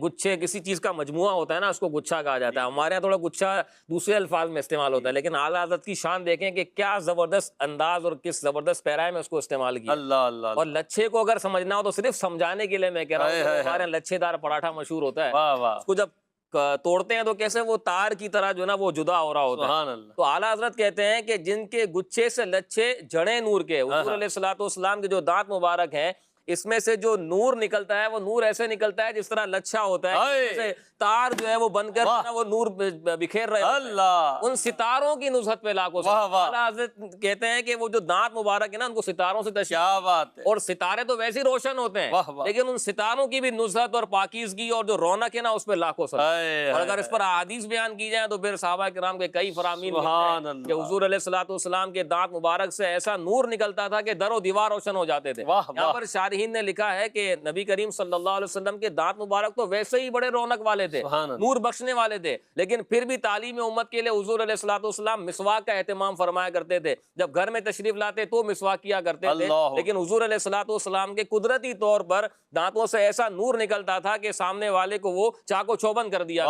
گچھے کسی چیز کا مجموعہ ہوتا ہے نا، اس کو گچھا کہا جاتا ہے. ہمارے یہاں تھوڑا گچھا دوسرے الفاظ میں استعمال ہوتا ہے، لیکن اعلیٰ حضرت کی شان دیکھیں کہ کیا زبردست انداز اور کس زبردست پیرائے میں اس کو استعمال کیا. اللہ اللہ اور لچھے کو اگر سمجھنا ہو تو صرف سمجھانے کے لیے میں کہہ رہا ہوں، ہمارے یہاں لچھے دار پراٹھا مشہور ہوتا ہے، واہ واہ اس کو جب توڑتے ہیں تو کیسے وہ تار کی طرح جو نا وہ جدا ہو رہا ہوتا ہے. سبحان اللہ. تو اعلیٰ حضرت کہتے ہیں کہ جن کے گچھے سے لچھے جڑیں نور کے، حضور علیہ الصلوۃ والسلام کے جو دانت مبارک ہیں، اس میں سے جو نور نکلتا ہے وہ نور ایسے نکلتا ہے جس طرح لچھا ہوتا ہے، جیسے تار جو ہے وہ بن کر وہ نور بکھیر رہے اللہ. ان ستاروں کی نصرت پہ لاکھوں اعلیٰ حضرت کہتے ہیں کہ وہ جو دانت مبارک ہے نا، ان کو ستاروں سے تشبیہ، کیا بات ہے. اور ستارے تو ویسے روشن ہوتے ہیں، لیکن ان ستاروں کی بھی نصرت اور پاکیزگی اور جو رونق ہے نا، اس پہ لاکھوں صلاح. اور اگر اس پر احادیث بیان کی جائیں تو پھر صحابہ کرام کے کئی فرامین کہ حضور علیہ الصلوۃ والسلام کے دانت مبارک سے ایسا نور نکلتا تھا کہ در و دیوار روشن ہو جاتے تھے. یہاں پر شارحین نے لکھا ہے کہ نبی کریم صلی اللہ علیہ وسلم کے دانت مبارک تو ویسے ہی بڑے رونق والے تھے، نور بخشنے والے تھے، لیکن پھر بھی تعلیم امت کے لیے حضور علیہ الصلوۃ والسلام مسواک کا اہتمام فرمایا کرتے تھے. جب گھر میں تشریف لاتے تو مسواک کیا کرتے تھے، لیکن حضور علیہ الصلوۃ والسلام کے قدرتی طور پر دانتوں سے ایسا نور نکلتا تھا کہ سامنے والے کو وہ چاقو چوبند کر دیا.